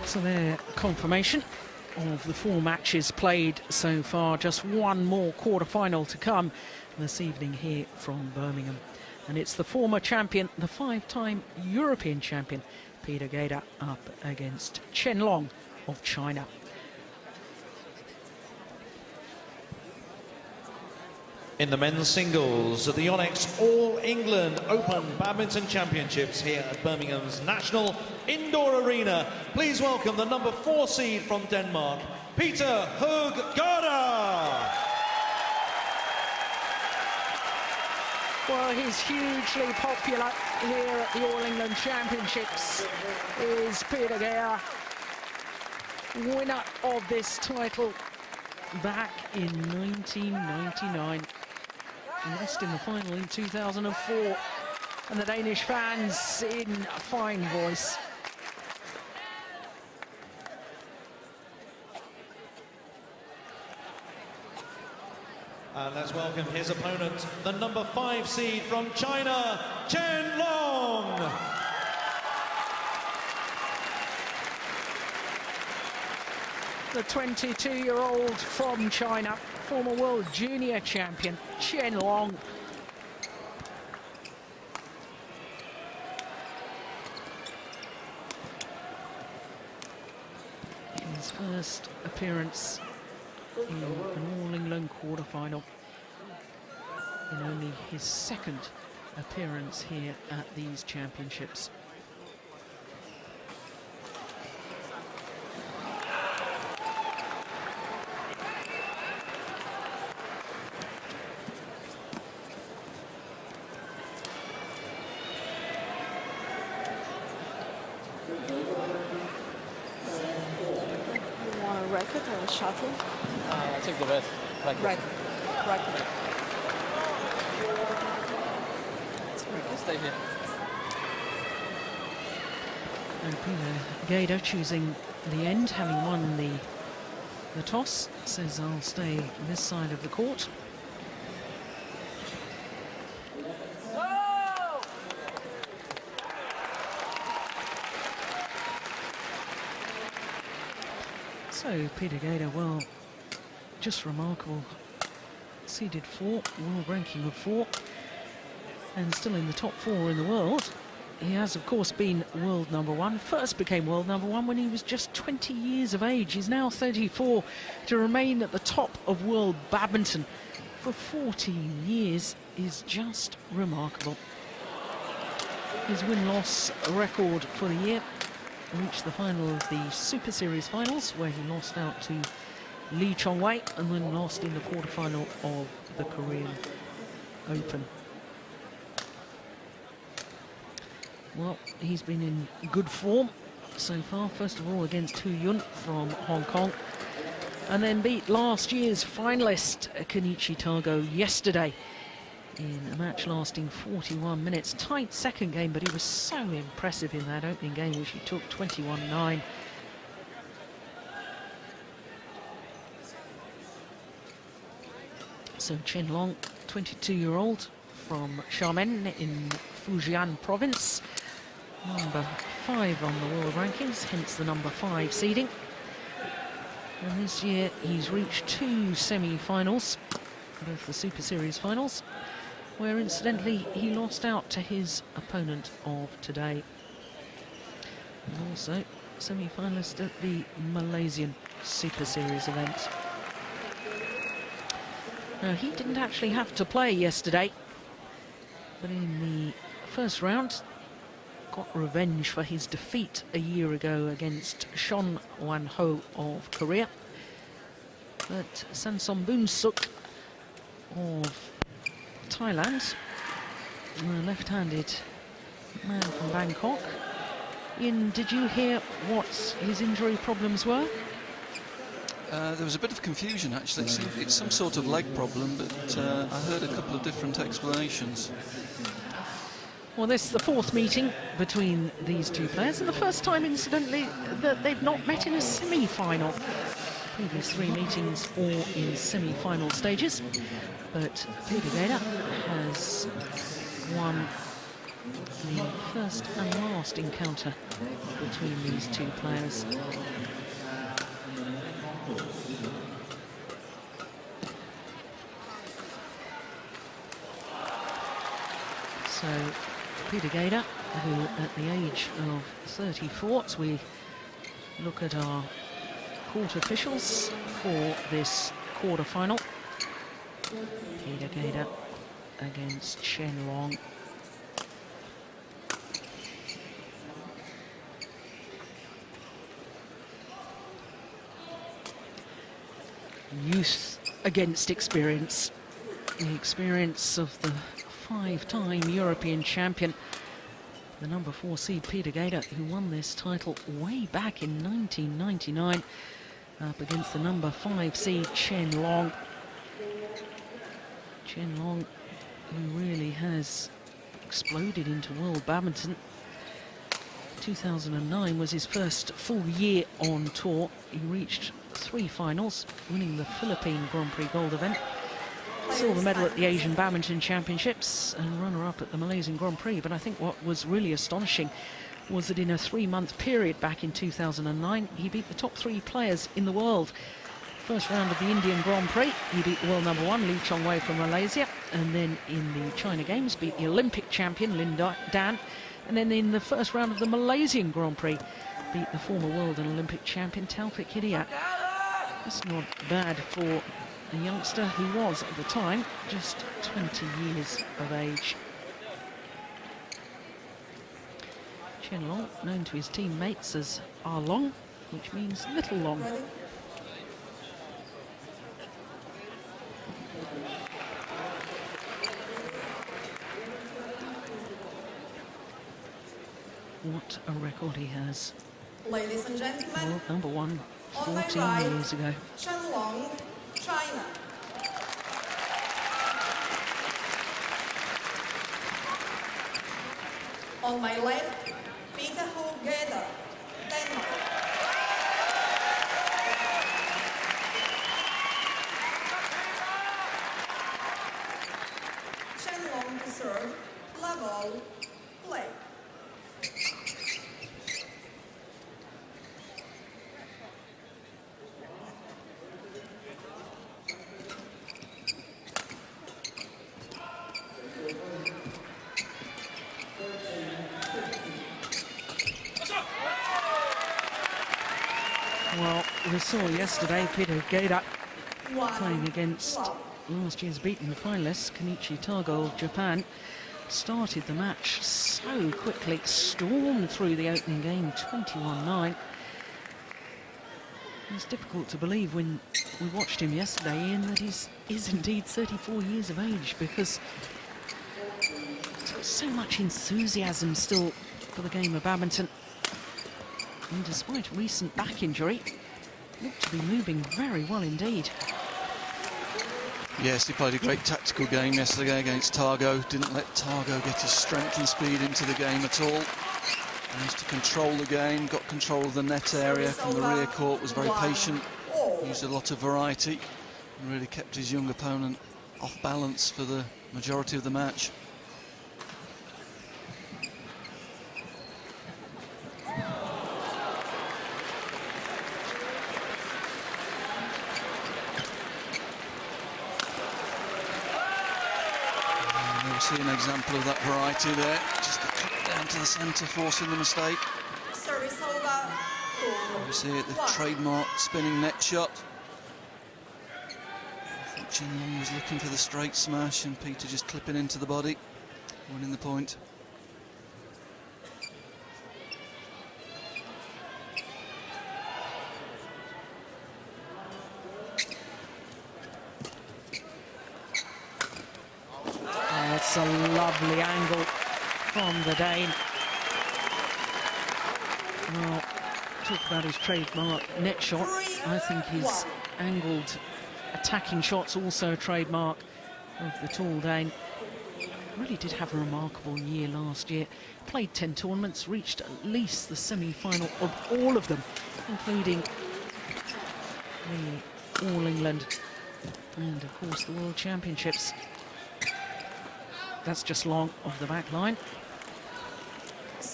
So their confirmation of the 4 matches played so far. Just one more quarter-final to come this evening here from Birmingham. And it's the former champion, the 5-time European champion, Peter Gade, up against Chen of China. In the men's singles at the Yonex All England Open Badminton Championships here at Birmingham's National Indoor Arena, please welcome the number 4 seed from Denmark, Peter Gade. Well, he's hugely popular here at the All England Championships, is Peter Gade, winner of this title back in 1999. Lost in the final in 2004, and the Danish fans in fine voice. And let's welcome his opponent, the number 5 seed from China, Chen. The 22-year-old from China, former world junior champion, Chen. His first appearance in an All England quarter-final, in only his second appearance here at these championships. Racket or shuttle? I take the best. Racket. Stay here. And Peter Gade choosing the end, having won the toss, says I'll stay this side of the court. So Peter Gade, well, just remarkable. Seeded 4, world ranking of 4, and still in the top 4 in the world. He has, of course, been world number 1. First became world number 1 when he was just 20 years of age. He's now 34. To remain at the top of world badminton for 14 years is just remarkable. His win-loss record for the year reached the final of the Super Series finals, where he lost out to Lee Chong-wei and then lost in the quarterfinal of the Korean Open. Well, he's been in good form so far. First of all against Hu Yun from Hong Kong, and then beat last year's finalist Kenichi Tago yesterday in a match lasting 41 minutes. Tight second game, but he was so impressive in that opening game, which he took 21-9. So Chen, 22-year-old from Xiamen in Fujian province, number 5 on the world rankings, hence the number 5 seeding. And this year he's reached 2 semi-finals, both the Super Series finals, where incidentally he lost out to his opponent of today. And also semi-finalist at the Malaysian Super Series event. Now, he didn't actually have to play yesterday, but in the first round got revenge for his defeat a year ago against Shon Wan-ho of Korea. But Sansom Boonsuk of Thailand, the left-handed man from Bangkok. Ian, did you hear what his injury problems were? There was a bit of confusion, actually. It's some sort of leg problem, but I heard a couple of different explanations. Well, this is the 4th meeting between these two players, and the first time, incidentally, that they've not met in a semi-final. Previous 3 meetings all in semi-final stages, but Peter Gade has won the first and last encounter between these two players. So Peter Gade, who at the age of 34, as we look at our court officials for this quarter-final. Peter Gade against Chen Long. Youth against experience. The experience of the five-time European champion, the number 4 seed Peter Gade, who won this title way back in 1999, up against the number 5 seed Chen Long. Chen Long, who really has exploded into world badminton. 2009 was his first full year on tour. He reached 3 finals, winning the Philippine Grand Prix Gold event, silver medal at the Asian Badminton Championships, and runner-up at the Malaysian Grand Prix. But I think what was really astonishing was that in a 3-month period back in 2009, he beat the top 3 players in the world. First round of the Indian Grand Prix, he beat the world number 1, Lee Chong-wei from Malaysia, and then in the China Games, beat the Olympic champion, Lin Dan, and then in the first round of the Malaysian Grand Prix, beat the former world and Olympic champion, Taufik Hidayat. That's not bad for a youngster who was, at the time, just 20 years of age. Chen Long, known to his teammates as Ah Long, which means little long. What a record he has. Ladies and gentlemen, World number 1 on my 14 right, years ago. Chen Long, China. On my left, Peter Gade, Denmark. Chen Long to serve, level, play. Well, we saw yesterday Peter Gade playing against last year's beaten finalist Kenichi Tago of Japan. Started the match so quickly, stormed through the opening game 21-9. It's difficult to believe when we watched him yesterday, Ian, that he is indeed 34 years of age, because he's got so much enthusiasm still for the game of badminton. And despite a recent back injury, looked to be moving very well indeed. Yes, he played a great tactical game yesterday against Tago. Didn't let Tago get his strength and speed into the game at all. Managed to control the game, got control of the net area from the rear court, was very patient, used a lot of variety, and really kept his young opponent off balance for the majority of the match. See an example of that variety there. Just the cut down to the centre, forcing the mistake. Service over. You see it, the trademark spinning net shot. I think Chen Long was looking for the straight smash, and Peter just clipping into the body, winning the point. It's a lovely angle from the Dane. Well, talk about his trademark net shot. I think his angled attacking shots also a trademark of the tall Dane. Really did have a remarkable year last year. Played 10 tournaments, reached at least the semi-final of all of them, including the All England and, of course, the World Championships. That's just Long off the back line.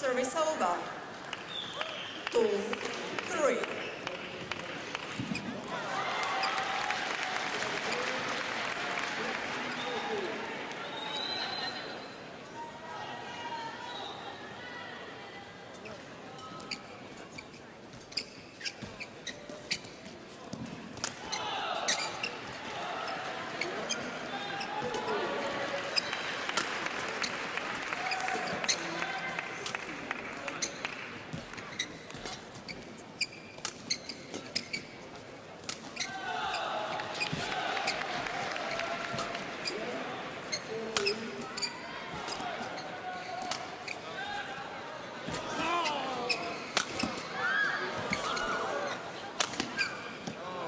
Service over. 2-3.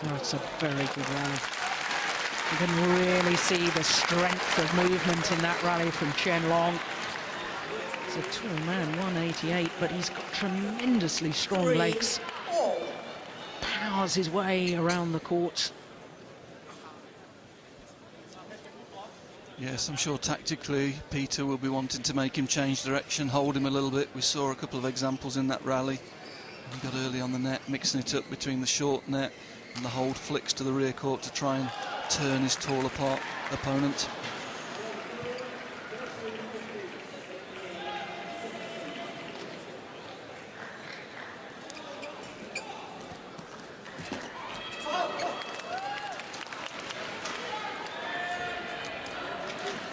That's a very good rally. You can really see the strength of movement in that rally from Chen Long. He's a tall man, 188, but he's got tremendously strong legs. 3-all. Powers his way around the court. Yes, I'm sure tactically Peter will be wanting to make him change direction, hold him a little bit. We saw a couple of examples in that rally. He got early on the net, mixing it up between the short net and the hold flicks to the rear court to try and turn his tall opponent.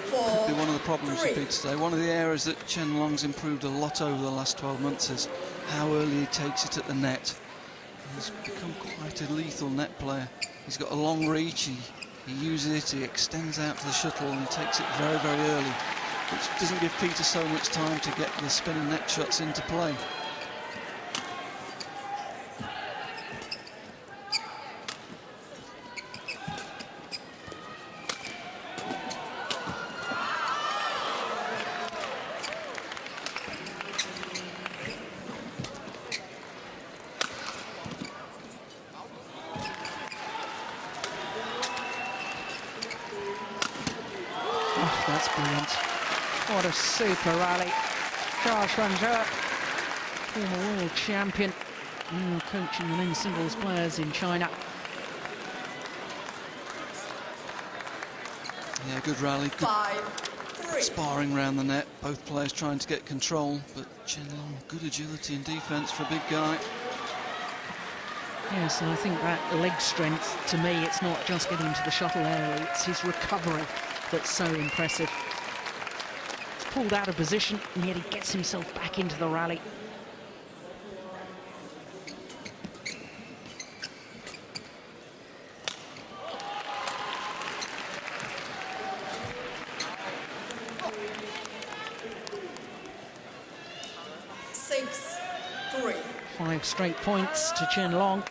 Could be one of the problems for Peter today. One of the areas that Chen Long's improved a lot over the last 12 months is how early he takes it at the net. He's become quite a lethal net player. He's got a long reach, he uses it, he extends out to the shuttle and he takes it very, very early, which doesn't give Peter so much time to get the spinning net shots into play. Oh, that's brilliant. What a super rally. Charles Rangel, former world champion, now coaching the men's singles players in China. Yeah, good rally, good 5-3. sparring around the net, both players trying to get control, but Chen Long, good agility and defence for a big guy. Yes, and I think that leg strength, to me, it's not just getting to the shuttle area, it's his recovery that's so impressive. He's pulled out of position, and yet he gets himself back into the rally. Six, 3. 5 straight points to Chen Long.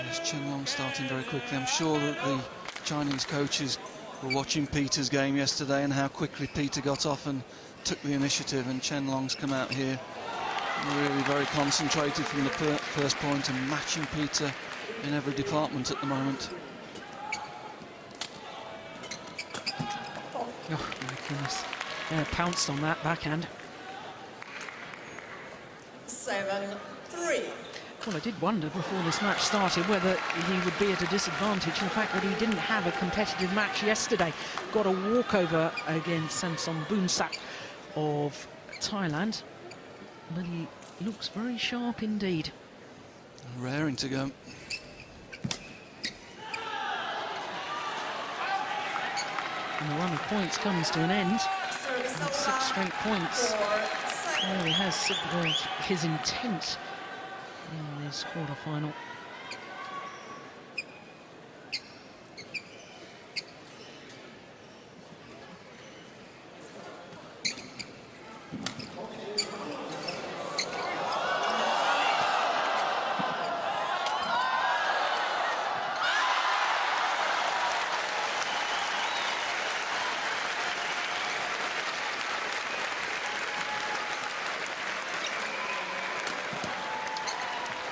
Yes, Chen Long starting very quickly. I'm sure that the Chinese coaches were watching Peter's game yesterday and how quickly Peter got off and took the initiative, and Chen Long's come out here really very concentrated from the first point and matching Peter in every department at the moment. Oh, my goodness. Yeah, pounced on that backhand. 7-3. Well, I did wonder before this match started whether he would be at a disadvantage. In fact, that he didn't have a competitive match yesterday. Got a walkover against Samson Boonsak of Thailand. But he looks very sharp indeed. Raring to go. And the run of points comes to an end. Service And 6 over. straight points. 4-7. Well, he has signalled his intent in this quarter-final.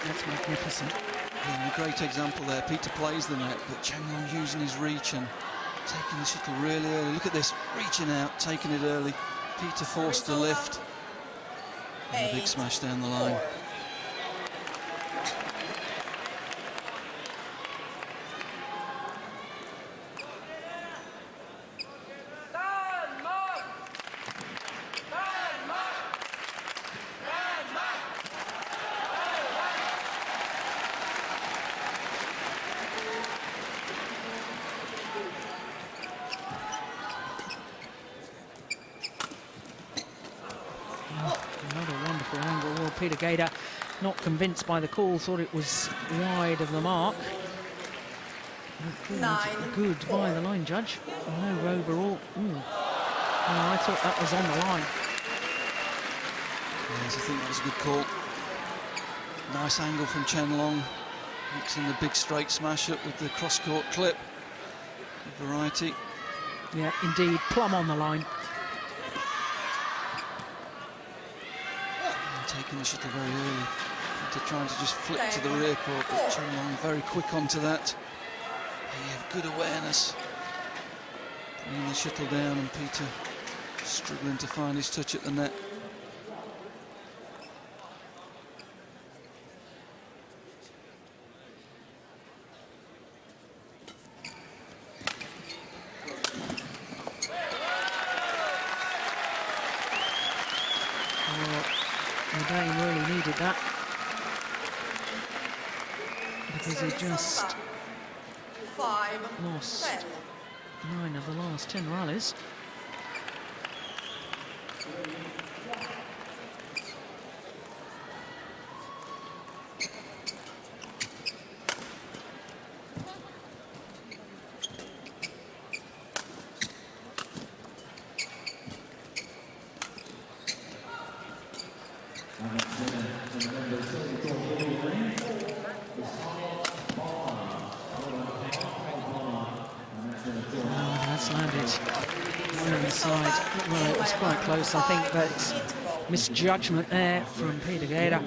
That's magnificent. Yeah, a great example there. Peter plays the net, but Chen Long using his reach and taking the shuttle really early. Look at this, reaching out, taking it early. Peter forced to lift, And a big smash down the line. 4. Another wonderful angle. Well, Peter Gade, not convinced by the call, thought it was wide of the mark. Good by the line judge. No overall. Oh, I thought that was on the line. Yes, I think that was a good call. Nice angle from Chen Long, mixing the big straight smash up with the cross-court clip. Good variety. Yeah, indeed, plumb on the line. And taking the shuttle very early. Peter trying to just flip to the rear court, but Chen Long very quick onto that. He had good awareness. Bringing the shuttle down, and Peter struggling to find his touch at the net. The game really needed that, because he just 5. lost 10. 9 of the last 10 rallies. That's landed on the side. Well, it was quite close, I think, but misjudgment there from Peter Gade. It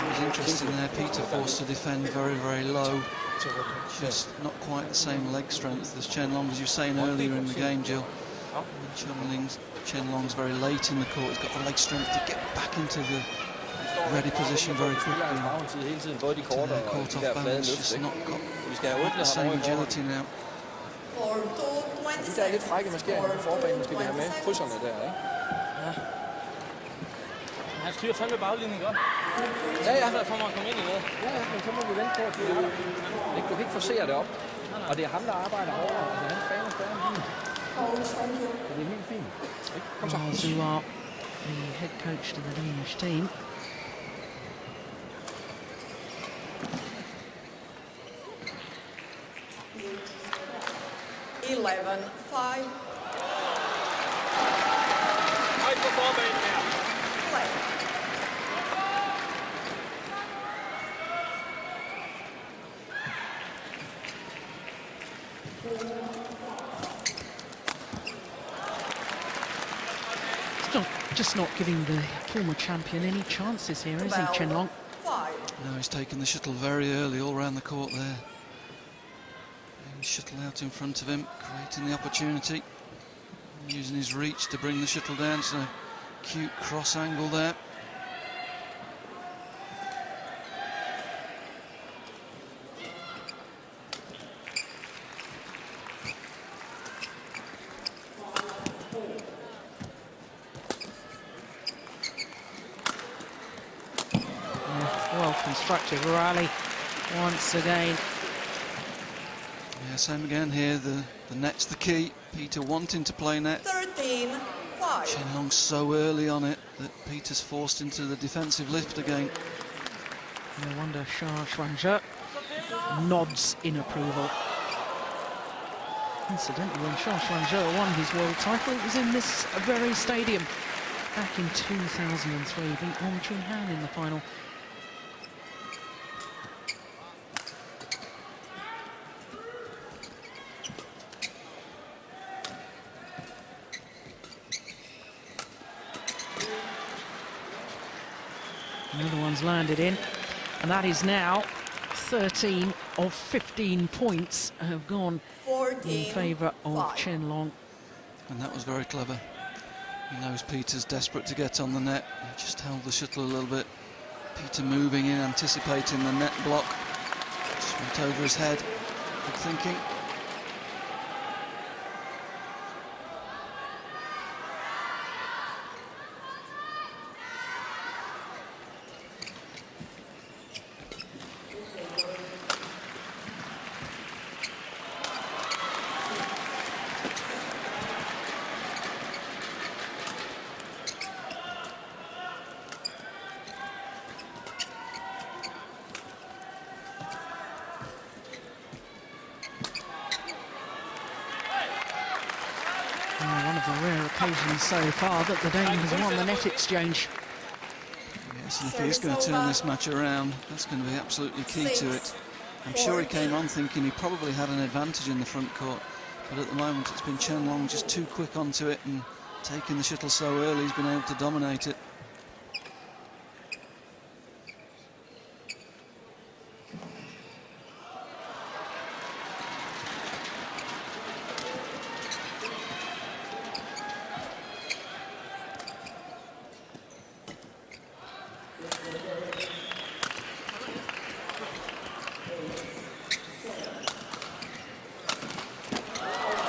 was interesting there, Peter forced to defend very, very low. Just not quite the same leg strength as Chen Long, as you were saying earlier in the game, Jill. Chen Long's very late in the court. He's got the leg strength to get back into the ready position very quickly. Caught off balance, just not got the same agility now. 4 to De der er lidt 26. frække maskeringer på forbanen, måske vi har med. Krydserne der, ikke? Ja. Han styrer fandme baglinjen godt. Ja, ja. Så får man komme ind i noget. Ja, ja, men så må vi vente på, at du kan ikke forsere det op. Og det er ham, der arbejder over. Altså, hans bane er fint. Det er helt fint. Kom så. Zuar, the head coach to the Danish team. Five. Højt på forbanen her. Play. Just not giving the former champion any chances here, is he, Chen Long? 5. Now he's taking the shuttle very early all around the court there. Getting the shuttle out in front of him, creating the opportunity. Using his reach to bring the shuttle down. It's a cute cross angle there. Well constructed rally once again. Yeah, same again here. The net's the key. Peter wanting to play net. 13. 5. Chen Long so early on it that Peter's forced into the defensive lift again. No wonder Shah Shuangzhe nods in approval. Incidentally, when Shah Shuangzhe won his world title, it was in this very stadium back in 2003. Beat Wong Chun Han in the final. Another one's landed in, and that is now 13 of 15 points have gone 14, in favour of 5. Chen Long. And that was very clever. He knows Peter's desperate to get on the net. He just held the shuttle a little bit. Peter moving in, anticipating the net block. Just went over his head. Good thinking. One of the rare occasions so far that the Dane has won the net exchange. Yes, and if he is going to turn this match around, that's going to be absolutely key to it. I'm sure he came on thinking he probably had an advantage in the front court, but at the moment it's been Chen Long just too quick onto it, and taking the shuttle so early, he's been able to dominate it.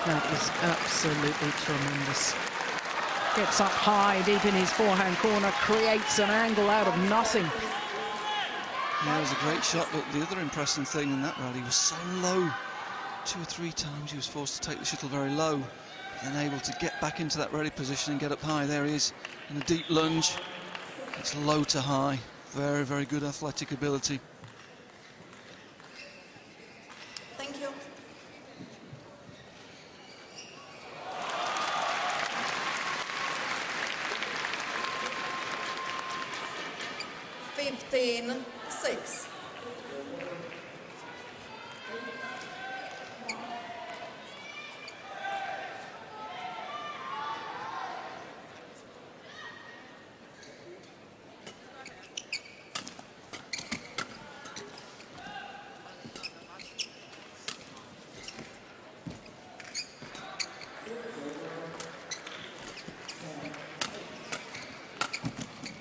That is absolutely tremendous. Gets up high, deep in his forehand corner, creates an angle out of nothing. Yeah, it was a great shot, but the other impressive thing in that rally was so low. 2 or 3 times he was forced to take the shuttle very low, then able to get back into that ready position and get up high. There he is in a deep lunge. It's low to high. Very, very good athletic ability. Thank you. Fifteen, 6.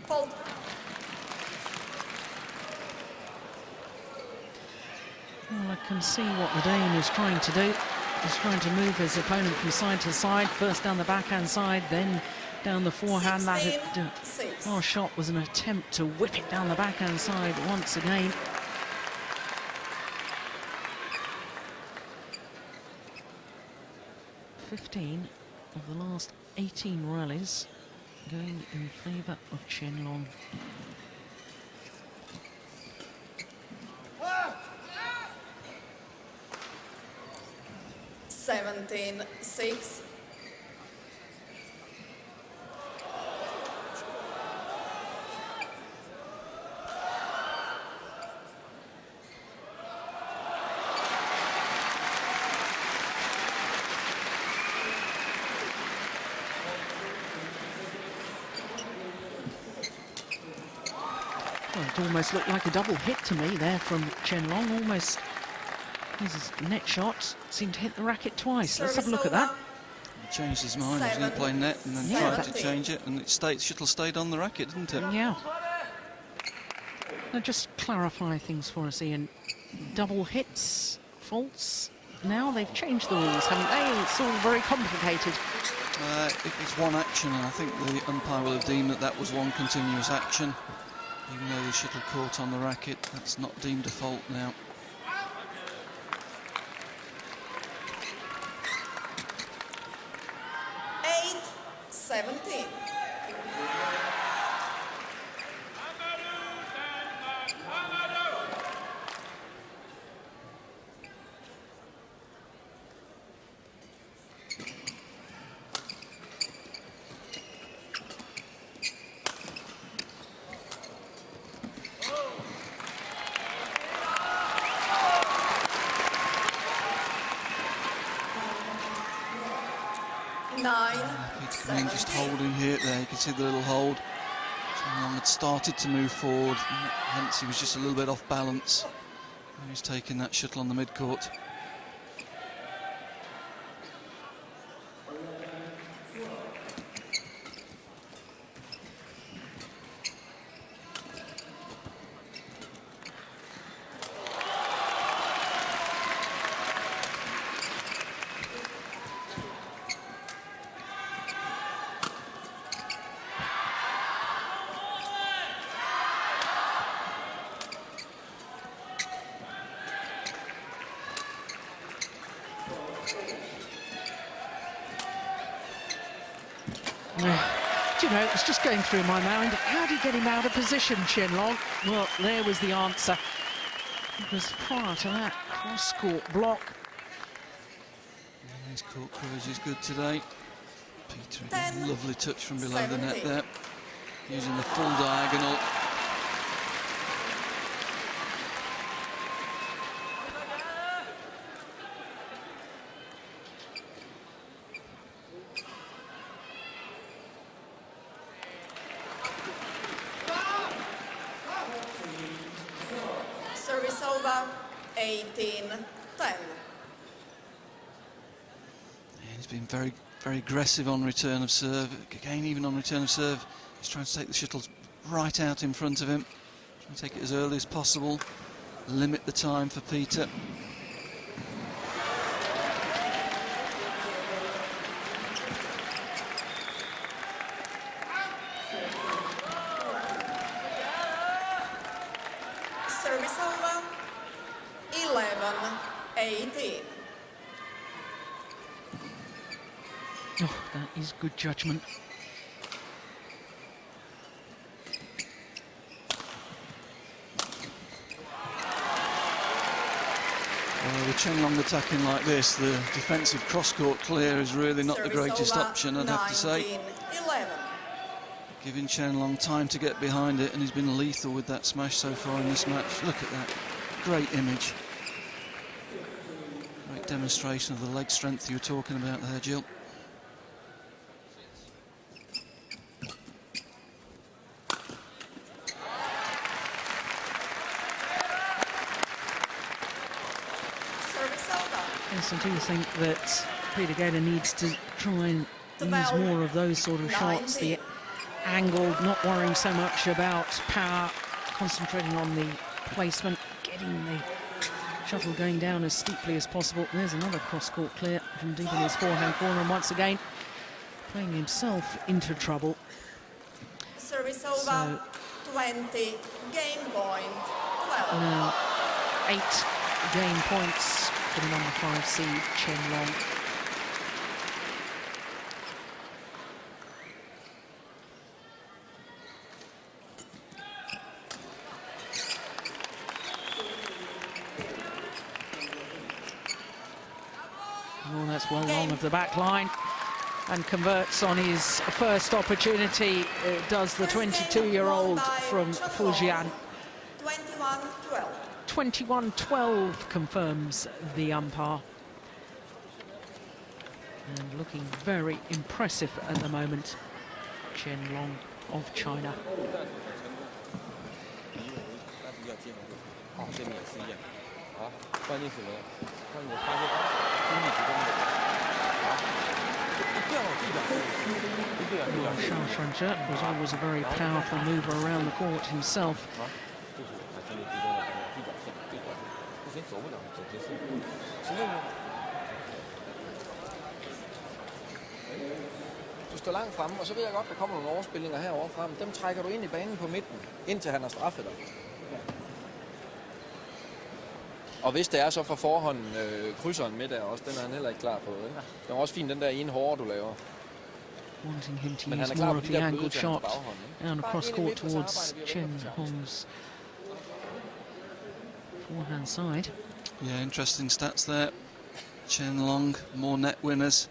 Fold. Well, I can see what the Dane is trying to do. He's trying to move his opponent from side to side, first down the backhand side, then down the forehand. That 6. last shot was an attempt to whip it down the backhand side once again. "15 of the last 18 rallies going in favour of Chen Long." 17, 6. Well, it almost looked like a double hit to me there from Chen Long. Almost his net shot seemed to hit the racket twice. Let's have a look at that. He changed his mind. He was going to play net and then tried to change it, and shuttle stayed on the racket, didn't it? Yeah. Now just clarify things for us, Ian. Double hits, faults. Now they've changed the rules, haven't they? It's all very complicated. If it's one action, and I think the umpire will have deemed that that was one continuous action. Even though the shuttle caught on the racket, that's not deemed a fault now. Eight, 17. Peter just holding here. There, you can see the little hold. Chen Long had started to move forward, hence he was just a little bit off balance. He's taking that shuttle on the mid-court. Do you know, it's just going through my mind, how do you get him out of position, Chen Long? Well, there was the answer. It was prior to that cross-court block. Yeah, his court coverage is good today. Peter, again, lovely touch from below the net there, using the full diagonal. Service over, 18-10. He's been very, very aggressive on return of serve. Again, even on return of serve, he's trying to take the shuttles right out in front of him. Trying to take it as early as possible. Limit the time for Peter. Service over, 11-18. Oh, that is good judgment. Well, with Chen Long attacking like this, the defensive cross-court clear is really not the greatest option, I'd have to say. 19-11. Giving Chen Long time to get behind it, and he's been lethal with that smash so far in this match. Look at that. Great image. Great demonstration of the leg strength you were talking about there, Jill. Service over. Yes, I do think that Peter Gade needs to try and use more of those sort of shots. The angle, not worrying so much about power, concentrating on the placement, getting the shuttle going down as steeply as possible. There's another cross-court clear from deep in his forehand corner, and once again playing himself into trouble. Service over, 20, game point, 12. Now 8 game points for the number 5 seed, Chen Long. Oh, that's well long of the back line, and converts on his first opportunity. Does the 22-year-old from Fujian. 21-12. 21-12 confirms the umpire. And looking very impressive at the moment, Chen Long of China. 哦，这边也是一样。好，关键什么？关键发现精力集中的。好，一定要地板，一定要地板。 Shah Shunja was always a very powerful mover around the court himself. 好，就是把精力集中在地板线对角，不行走不了，走直线，实在是。Du står langt fremme, og så ved jeg godt, der kommer nogle overspillinger herovre frem. Dem trækker du ind i banen på midten, indtil han har straffet dig. Og hvis det er så for forhånd krydseren med der også, den er han heller ikke klar på. Ikke? Det er også fint, den der ene hårde, du laver. Wanting him to Men han use er klar more på of de the der angled bløde til hans shot baghånd. Ikke? down Bare across ind i court midten, så towards arbejder vi Chen rundt på Hong's forehand side. Yeah, interesting stats there. Chen Long, more net winners.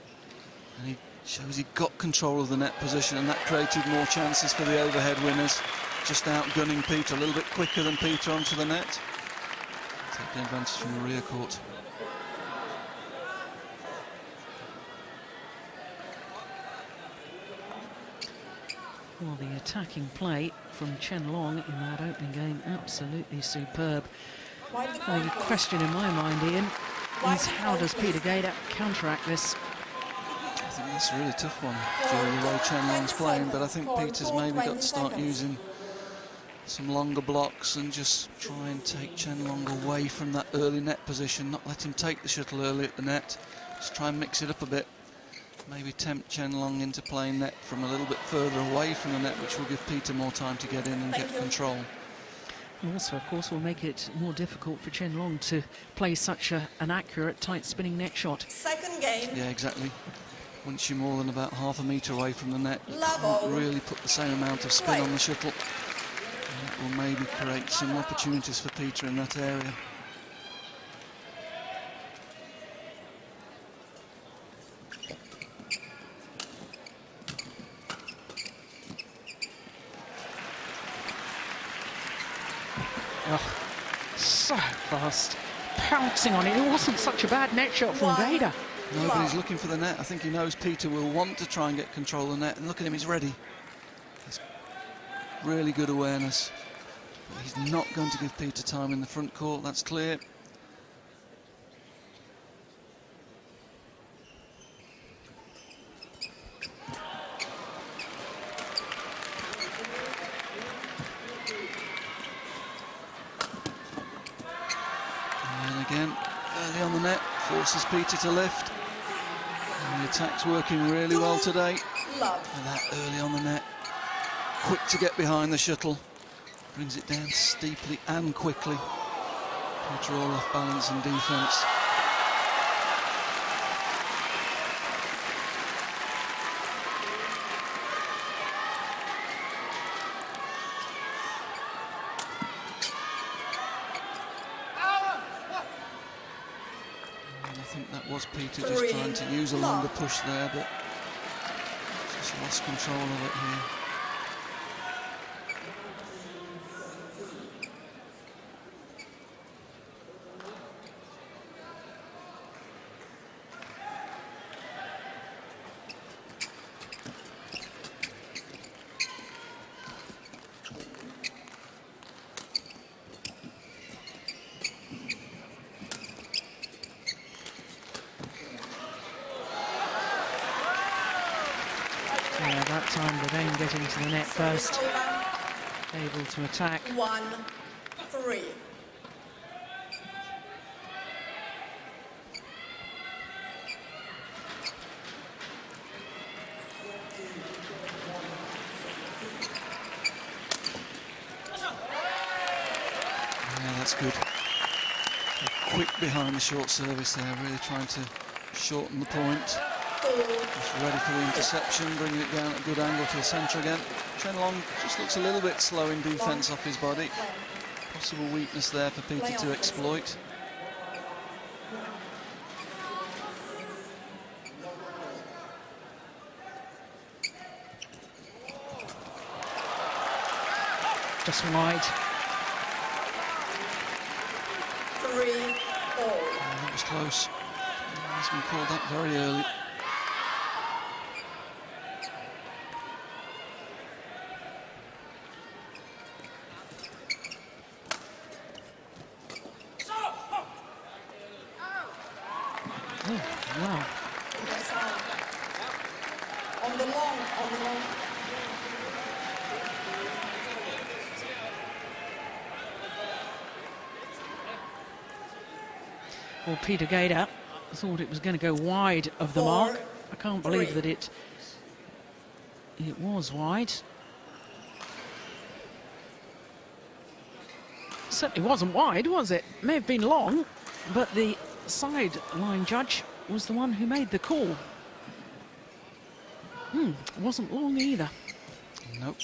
And he shows he got control of the net position, and that created more chances for the overhead winners. Just outgunning Peter, a little bit quicker than Peter onto the net. Taking advantage from the rear court. Well, the attacking play from Chen Long in that opening game, absolutely superb. The question in my mind, Ian, is how does Peter Gade counteract this? I think that's a really tough one during the way Chen Long's playing, but I think Peter's maybe got to start using some longer blocks and just try and take Chen Long away from that early net position, not let him take the shuttle early at the net, just try and mix it up a bit. Maybe tempt Chen Long into playing net from a little bit further away from the net, which will give Peter more time to get in and get control. And also, of course, will make it more difficult for Chen Long to play such an accurate, tight spinning net shot. Second game. Yeah, exactly. Once you're more than about half a metre away from the net, you Level. can't really put the same amount of spin on the shuttle. And that will maybe create some opportunities for Peter in that area. Oh, so fast, pouncing on it. It wasn't such a bad net shot from Gade. No, but he's looking for the net. I think he knows Peter will want to try and get control of the net. And look at him, he's ready. He's really good awareness. But he's not going to give Peter time in the front court, that's clear. And again, early on the net, forces Peter to lift. And the attack's working really well today. And that early on the net, quick to get behind the shuttle, brings it down steeply and quickly. Peter all off balance in defence. I think that was Peter just trying to use a longer push there, but just lost control of it here. Yeah, that time the Dane getting to the net first, able to attack. 1-3. Yeah, that's good. Quick behind the short service there, really trying to shorten the point. Just ready for the interception, bringing it down at a good angle to the centre again. Chen Long just looks a little bit slow in defence off his body. Possible weakness there for Peter to exploit. Just wide. 3-all. That was close. He's been called up very early. Oh, wow. On the long. Well, Peter Gade thought it was going to go wide of the mark. I can't believe that it was wide. Certainly wasn't wide, was it? May have been long, but the sideline judge was the one who made the call. It wasn't long either. Nope.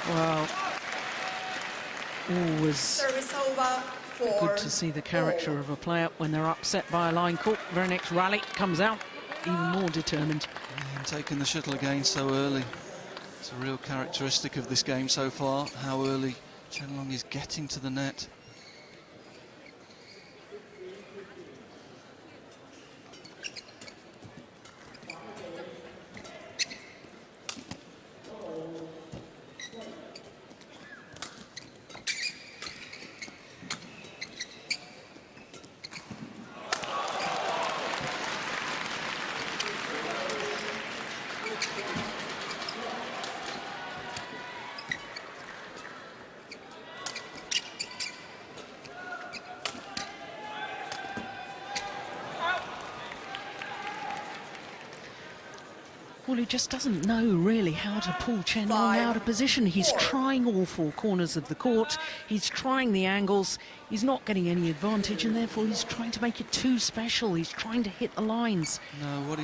Well, always Service over. good to see the character of a player when they're upset by a line call. Very next rally comes out even more determined. And taking the shuttle again so early. It's a real characteristic of this game so far, how early Chen Long is getting to the net. Well, he just doesn't know really how to pull Chen Long out of position. He's trying all four corners of the court. He's trying the angles. He's not getting any advantage, and therefore he's trying to make it too special. He's trying to hit the lines. No, what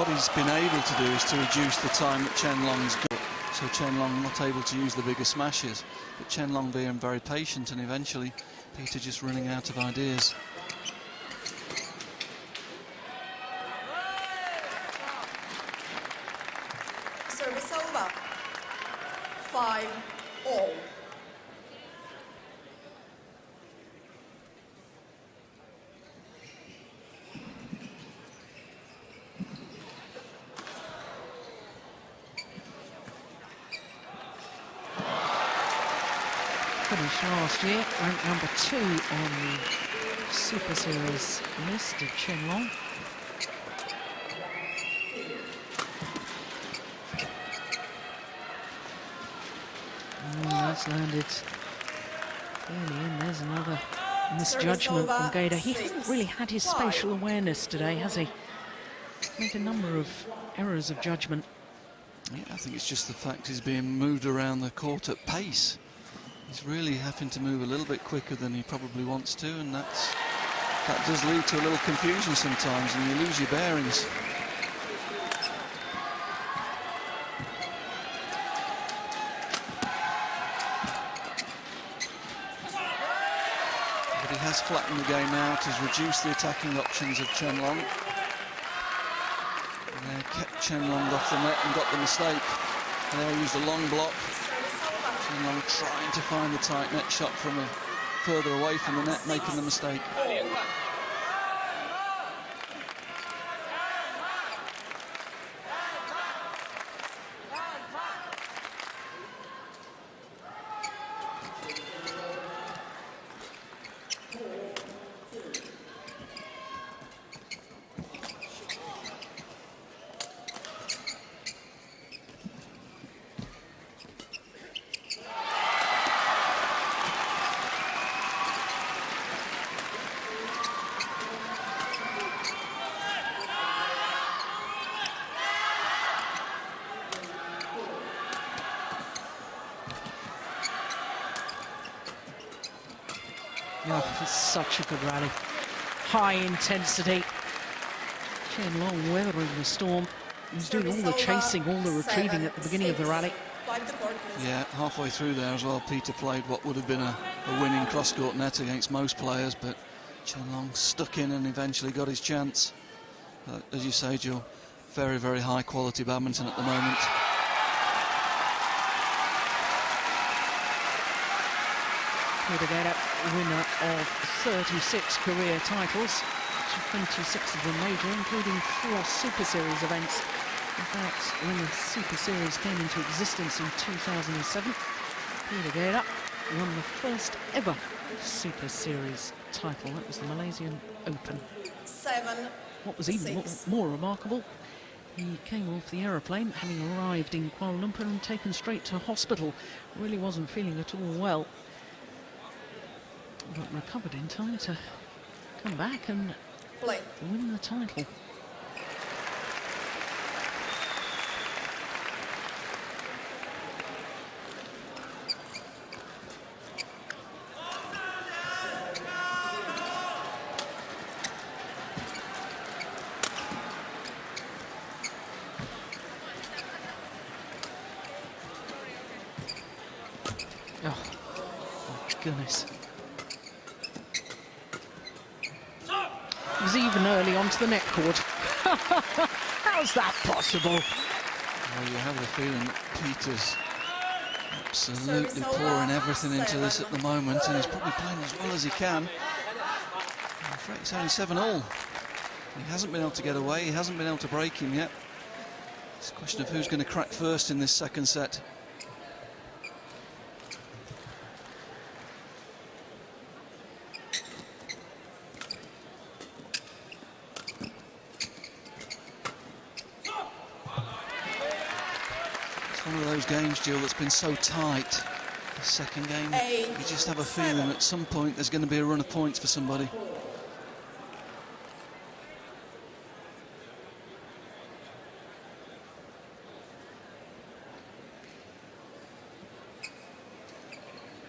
he's been able to do is to reduce the time that Chen Long's got. So Chen Long not able to use the bigger smashes, but Chen Long being very patient, and eventually Peter just running out of ideas. Service over. 5-all. Finished last year, ranked number 2 on the Super Series list of Chen Long. That's landed fairly in. There's another misjudgment from Gade. He hasn't really had his spatial awareness today, has he? Made a number of errors of judgment. Yeah, I think it's just the fact he's being moved around the court at pace. He's really having to move a little bit quicker than he probably wants to, and that does lead to a little confusion sometimes, and you lose your bearings. But he has flattened the game out, has reduced the attacking options of Chen Long. And kept Chen Long off the net and got the mistake. There used a long block. Chen Long trying to find the tight net shot from further away from the net, making the mistake. Oh, it's such a good rally. High intensity. Chen Long weathering the storm. He's doing all the chasing, all the retrieving at the beginning of the rally. Yeah, halfway through there as well, Peter played what would have been a winning cross-court net against most players, but Chen Long stuck in and eventually got his chance. As you say, Joe, very, very high-quality badminton at the moment. Peter Gade, winner of 36 career titles, 26 of them major, including 4 Super Series events. In fact, when the Super Series came into existence in 2007, Peter Gade won the first ever Super Series title. That was the Malaysian Open. 7. What was even more remarkable, he came off the aeroplane, having arrived in Kuala Lumpur and taken straight to hospital. Really wasn't feeling at all well, but recovered in time to come back and win the title. Oh, my goodness. It was even early onto the net cord. How's that possible? Well, you have the feeling that Peter's absolutely pouring everything into this at the moment, and he's probably playing as well as he can. I'm afraid it's only 7-all. He hasn't been able to get away, he hasn't been able to break him yet. It's a question of who's going to crack first in this second set. One of those games, Jill, that's been so tight. The second game, you just have a feeling at some point there's going to be a run of points for somebody.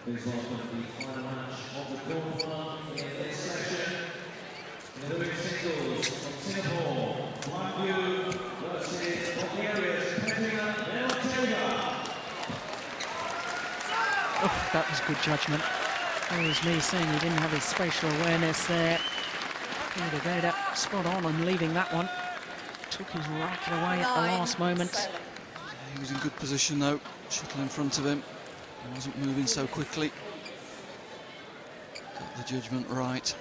Please welcome the final match of the quarterfinal in this session. In the women's singles from Singapore, Matthew versus Bulgaria's Petrina Nedelcheva. Oh, that was good judgment. That was me saying he didn't have his spatial awareness there. Peter Gade spot on and leaving that one. Took his racket away at the last moment. Yeah, he was in good position though. Shuttle in front of him. He wasn't moving so quickly. Got the judgment right.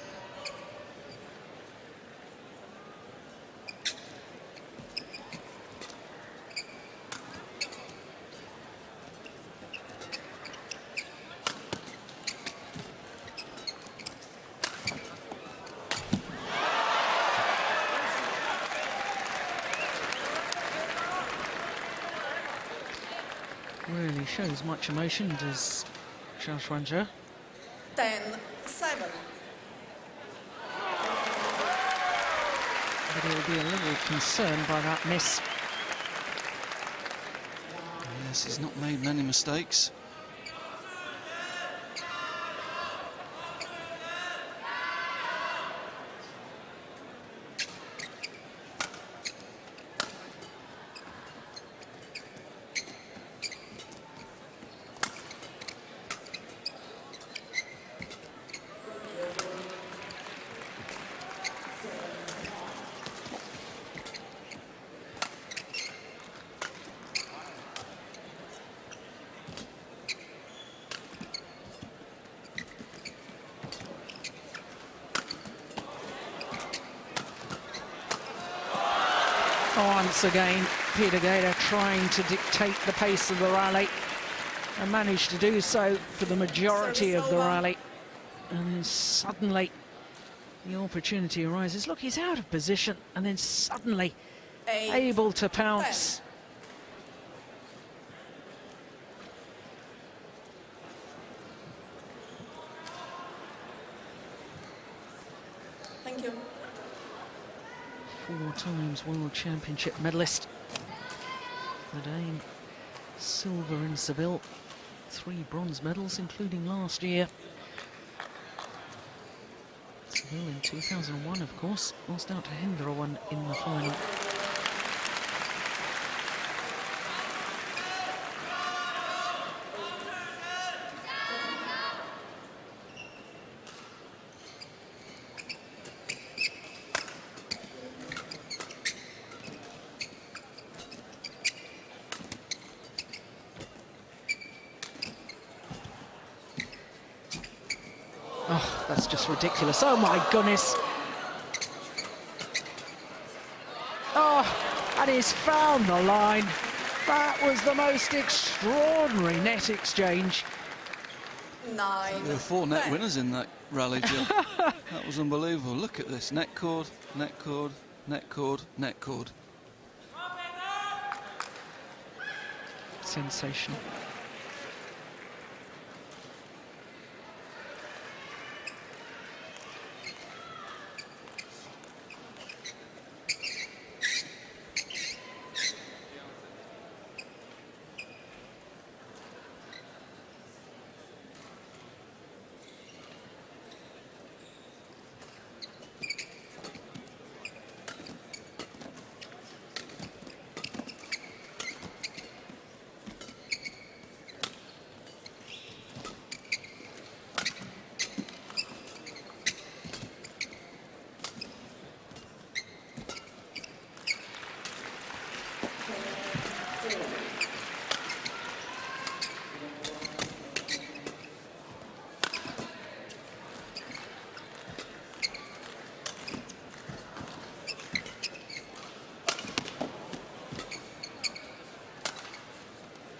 Really shows much emotion, does Chen. 10-7. But he'll be a little concerned by that miss. Yes, he's not made many mistakes. Once again, Peter Gade trying to dictate the pace of the rally and managed to do so for the majority of the rally. And then suddenly the opportunity arises. Look, he's out of position and then suddenly able to pounce. Thank you. 4 times World Championship medalist. The Dane, silver in Seville, 3 bronze medals, including last year. Seville in 2001, of course, lost out to Hendra in the final. Oh, that's just ridiculous. Oh, my goodness. Oh, and he's found the line. That was the most extraordinary net exchange. 9. There were 4 net winners in that rally, Jill. That was unbelievable. Look at this. Net cord, net cord, net cord, net cord. Sensational.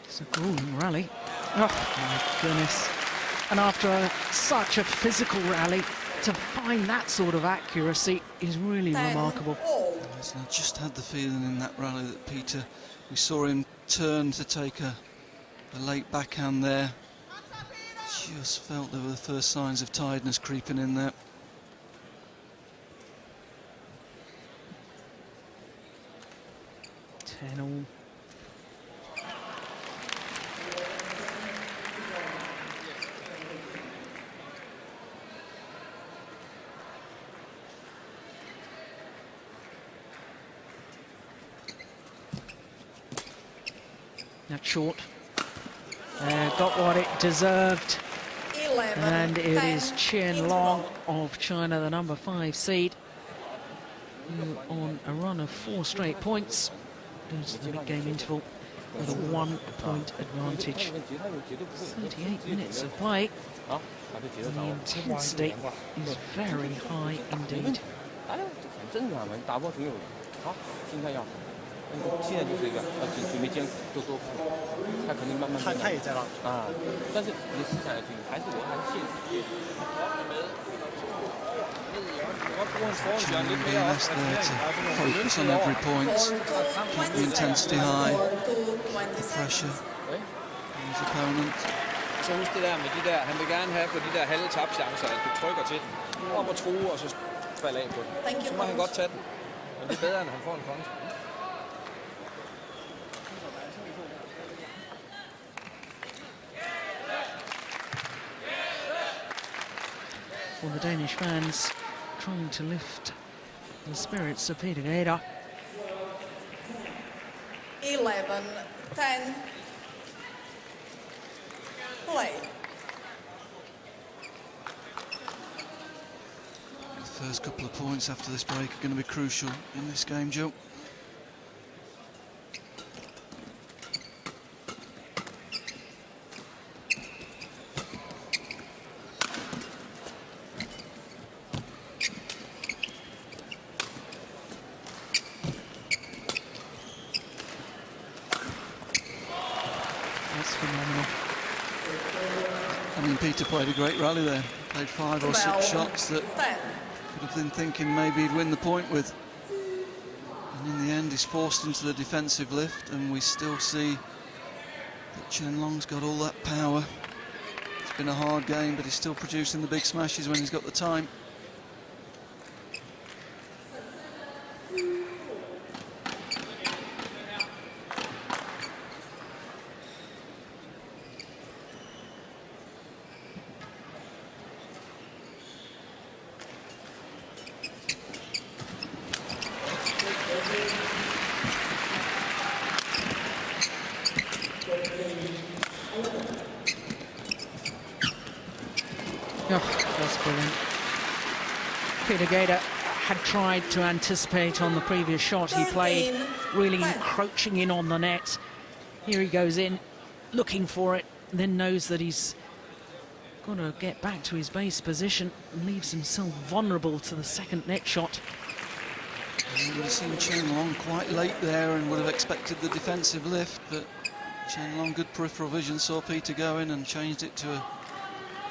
It's a grueling rally. Oh, my goodness. And after such a physical rally, to find that sort of accuracy is really remarkable. Yes, and I just had the feeling in that rally that Peter, we saw him turn to take a late backhand there. Just felt there were the first signs of tiredness creeping in there. All. That's short. Got what it deserved. 11, And it 10, is Chen Long of China, the number 5 seed, who on a run of 4 straight points goes to the mid-game interval with a 1-point advantage. 38 minutes of play. And the intensity is very high indeed. 现在就是一个准备间多看，他肯定慢慢他也在浪啊，但是你市场还是我还是现实。Focus on every point, keep the intensity high, pressure on his opponent. Så husk det der med de der, han vil gerne have på de der halve tabchancer, at du trykker til den, op og true, og så falder af på den. Så må han godt tage den, men det er bedre, end han får en kontra. For the Danish fans trying to lift the spirits of Peter Gade. 11, 10, play. The first couple of points after this break are going to be crucial in this game, Jill. That's phenomenal. I mean, Peter played a great rally there. Played 5 or 6 shots that 10. could have been thinking maybe he'd win the point with. And in the end, he's forced into the defensive lift, and we still see that Chen Long's got all that power. It's been a hard game, but he's still producing the big smashes when he's got the time. Oh, that's brilliant. Peter Gade had tried to anticipate on the previous shot. He played really encroaching in on the net. Here he goes in, looking for it, and then knows that he's got to get back to his base position and leaves himself vulnerable to the second net shot. We would have seen Chen Long quite late there and would have expected the defensive lift, but Chen Long, good peripheral vision, saw Peter go in and changed it to a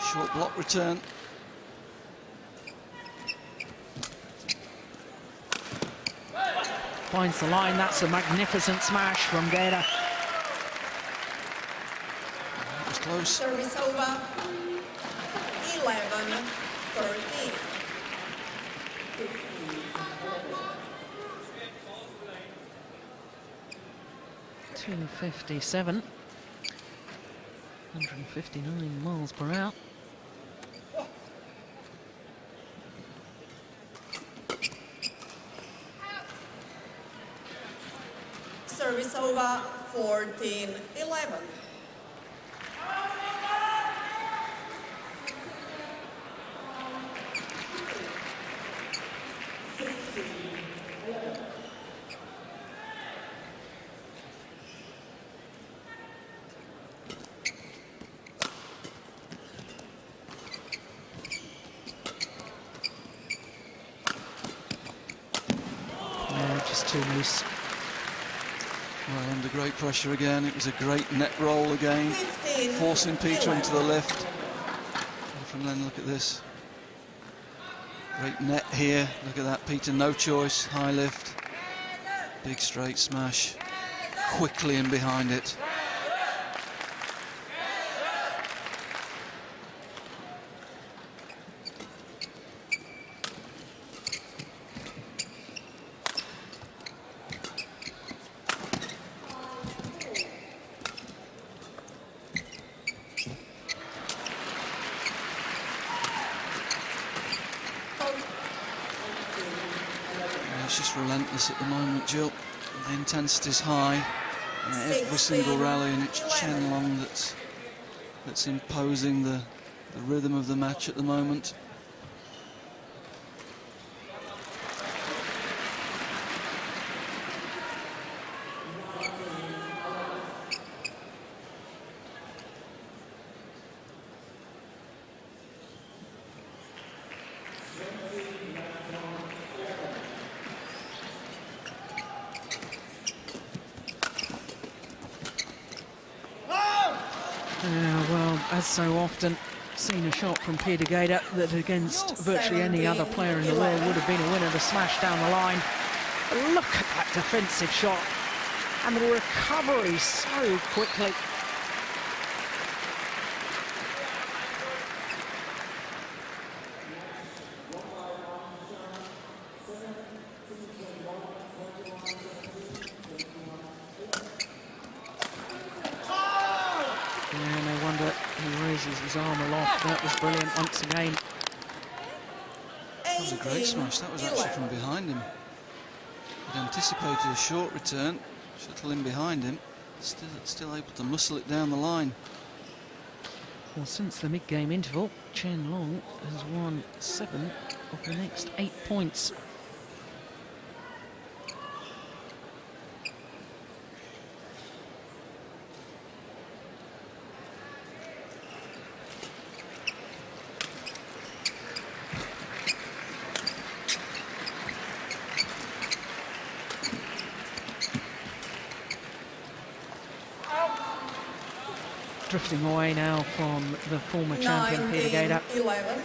short block return. Finds the line. That's a magnificent smash from Gade. That was close. Service over. 11, 13. .257, 159 miles per hour. Service over. 14, 11. Just too loose. Well, under great pressure again. It was a great net roll again, 15, forcing Peter 11. into the lift. And from then, look at this. Great net here. Look at that, Peter, no choice. High lift. Big straight smash. Quickly in behind it. It's just relentless at the moment, Jill. The intensity's high. Every single rally, and it's Chen Long that's imposing the rhythm of the match at the moment. Well, as so often, seen a shot from Peter Gade that against virtually any other player in the world would have been a winner to smash down the line. Look at that defensive shot and the recovery so quickly. And no wonder he raises his arm aloft. That was brilliant once again. That was a great smash. That was actually from behind him. He'd anticipated a short return, shuttle in behind him, still able to muscle it down the line. Well, since the mid-game interval, Chen Long has won 7 of the next 8 points. Drifting away now from the former champion Peter Gade. 11.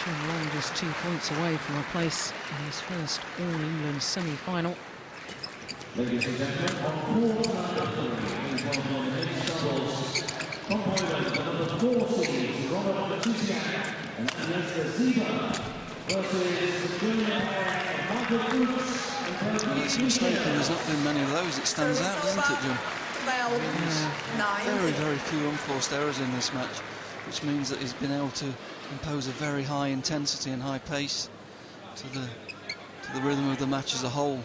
Chen Long just 2 points away from a place in his first All-England semi-final. Ladies and gentlemen, number 4 series, Robert Tusiak and Agnes Ziba versus the junior Michael Brooks. Well, it's a mistake, and there's not been many of those. It stands out, doesn't it, Jim? 12, 9. Very, very few unforced errors in this match, which means that he's been able to impose a very high intensity and high pace to the rhythm of the match as a whole.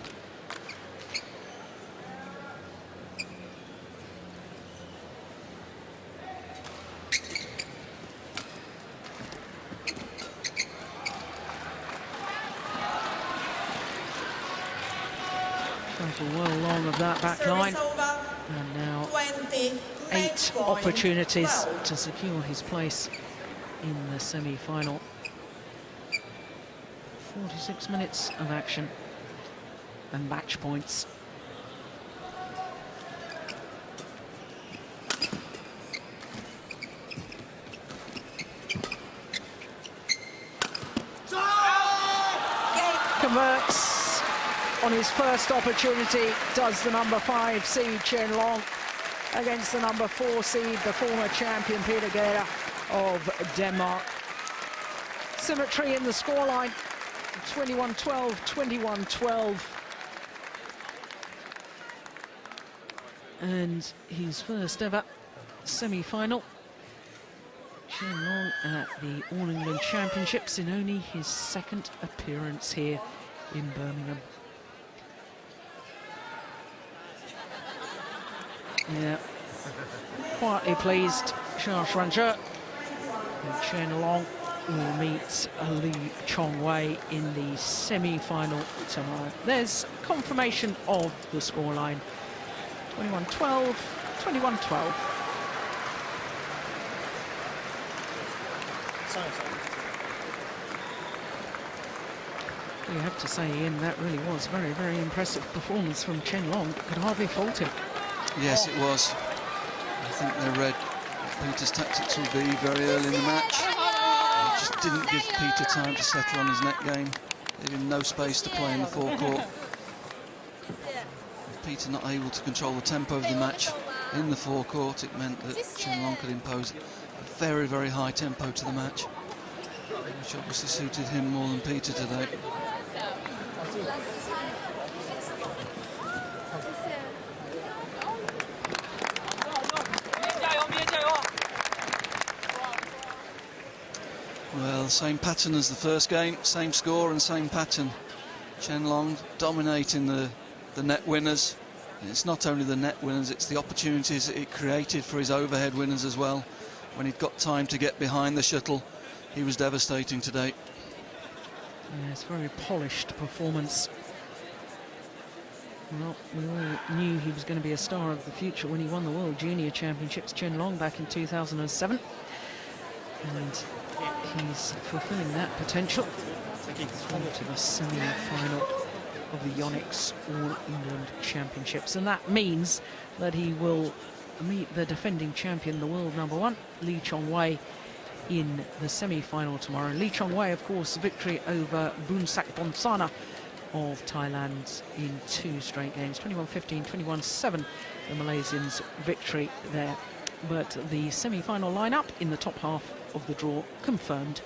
Well long of that back line, and now 8 opportunities to secure his place in the semi-final. 46 minutes of action and match points. Converts on his first opportunity, does the number 5 seed Chen Long against the number 4 seed, the former champion Peter Gade of Denmark. Symmetry in the scoreline, 21-12, 21-12. And his first ever semi-final. Chen Long at the All England Championships in only his 2nd appearance here in Birmingham. Yeah, quietly pleased, Charles Ranger. And Chen Long will meet Li Chongwei in the semi-final tomorrow. There's confirmation of the scoreline. 21-12, 21-12. You have to say, Ian, that really was very, very impressive performance from Chen Long. Could hardly fault him. Yes, it was. I think they read Peter's tactics will be very early in the match. He just didn't give Peter time to settle on his net game. Gave him no space to play in the forecourt. With Peter not able to control the tempo of the match in the forecourt, it meant that Chen Long could impose a very, very high tempo to the match, which obviously suited him more than Peter today. Well, same pattern as the first game, same score and same pattern. Chen Long dominating the net winners. And it's not only the net winners, it's the opportunities that it created for his overhead winners as well. When he'd got time to get behind the shuttle, he was devastating today. Yes, very polished performance. Well, we all knew he was going to be a star of the future when he won the World Junior Championships, Chen Long, back in 2007. And he's fulfilling that potential. On to the semi-final of the Yonex All England Championships. And that means that he will meet the defending champion, the world #1, Lee Chong-wei, in the semi-final tomorrow. Lee Chong-wei, of course, victory over Boonsak Bonsana of Thailand in 2 straight games, 21-15, 21-7, the Malaysians' victory there. But the semi-final lineup in the top half of the draw confirmed.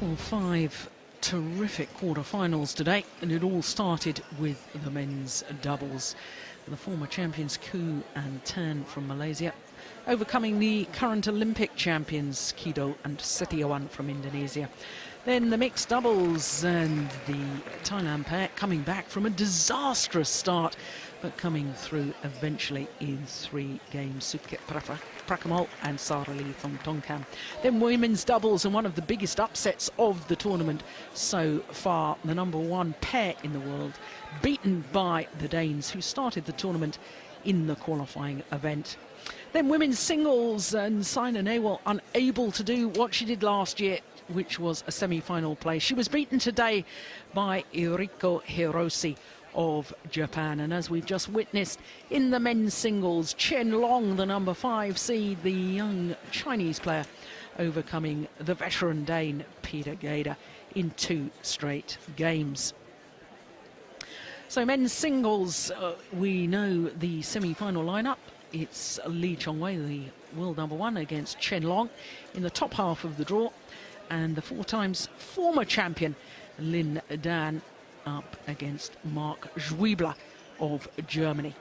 Well, 5 terrific quarter-finals today, and it all started with the men's doubles. The former champions Koo and Tan from Malaysia overcoming the current Olympic champions Kido and Setiawan from Indonesia. Then the mixed doubles, and the Thailand pair coming back from a disastrous start, but coming through eventually in 3 games. Sukhet Prakamol and Sarali Thongtongkam. Then women's doubles, and one of the biggest upsets of the tournament so far, the #1 pair in the world, beaten by the Danes, who started the tournament in the qualifying event. Then women's singles, and Saina Nehwal unable to do what she did last year, which was a semi-final play. She was beaten today by Yuriko Hiroshi of Japan. And as we've just witnessed in the men's singles, Chen Long, the #5 seed, the young Chinese player, overcoming the veteran Dane Peter Gade in 2 straight games. So men's singles, we know the semi-final lineup. It's Lee Chong-wei, the world #1, against Chen Long in the top half of the draw, and the 4 times former champion Lin Dan up against Mark Zwiebler of Germany.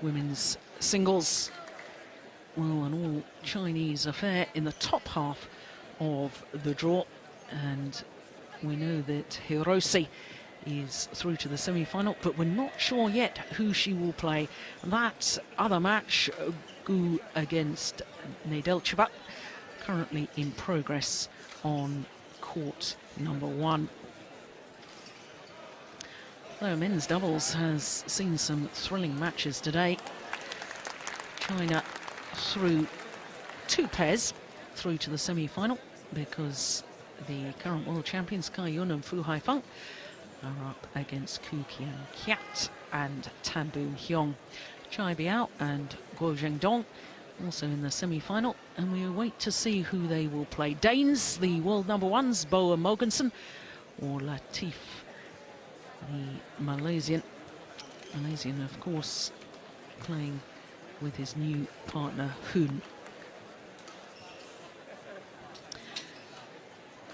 Women's singles, well, an all Chinese affair in the top half of the draw, and we know that Hiroshi is through to the semi-final, but we're not sure yet who she will play. That other match, Gu against Nedelcheva, currently in progress on court number 1. Though men's doubles has seen some thrilling matches today. China through 2 pairs through to the semi-final because the current world champions Cai Yun and Fu Haifeng are up against Ku Kian Kiat and Tan Boon Hyung. Chai Biao and Guo Zhengdong also in the semi-final, and we wait to see who they will play. Danes, the world number 1s, Bo and Mogensen, or Latif, the Malaysian, of course, playing with his new partner, Hoon.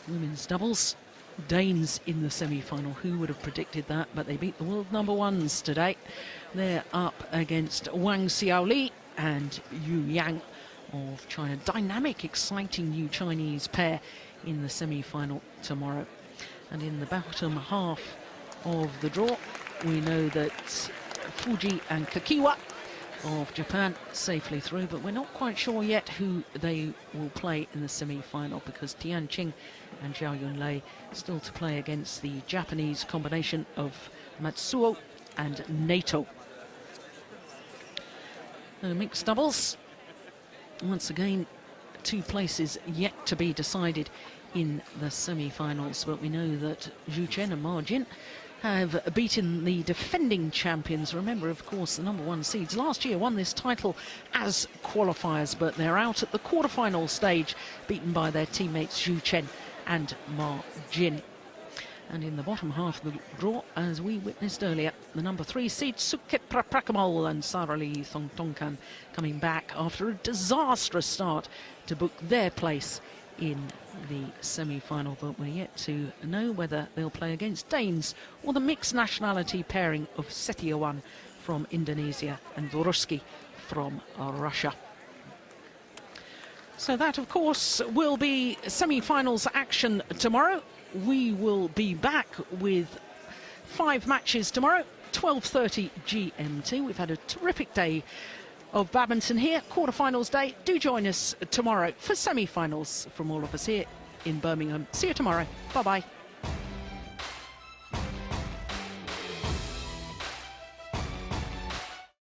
Women's doubles, Danes in the semi-final. Who would have predicted that? But they beat the world number 1s today. They're up against Wang Xiaoli and Yu Yang of China. Dynamic, exciting new Chinese pair in the semi-final tomorrow. And in the bottom half of the draw, we know that Fuji and Kakiwa of Japan safely through, but we're not quite sure yet who they will play in the semi-final because Tian Qing and Zhao Yunlei still to play against the Japanese combination of Matsuo and Nato. Mixed doubles, once again 2 places yet to be decided in the semi-finals, but we know that Zhu Chen and Ma Jin have beaten the defending champions. Remember, of course, the number 1 seeds last year won this title as qualifiers, but they're out at the quarterfinal stage, beaten by their teammates Zhu Chen and Ma Jin. And in the bottom half of the draw, as we witnessed earlier, the number 3 seed Suket Praprakamal and Sarali Thongtongkan coming back after a disastrous start to book their place in the semi-final, but we're yet to know whether they'll play against Danes or the mixed nationality pairing of Setiawan from Indonesia and Boruski from Russia. So that, of course, will be semi-finals action tomorrow. We will be back with 5 matches tomorrow, 12:30 GMT. We've had a terrific day of badminton here, quarterfinals day. Do join us tomorrow for semi-finals from all of us here in Birmingham. See you tomorrow. Bye-bye.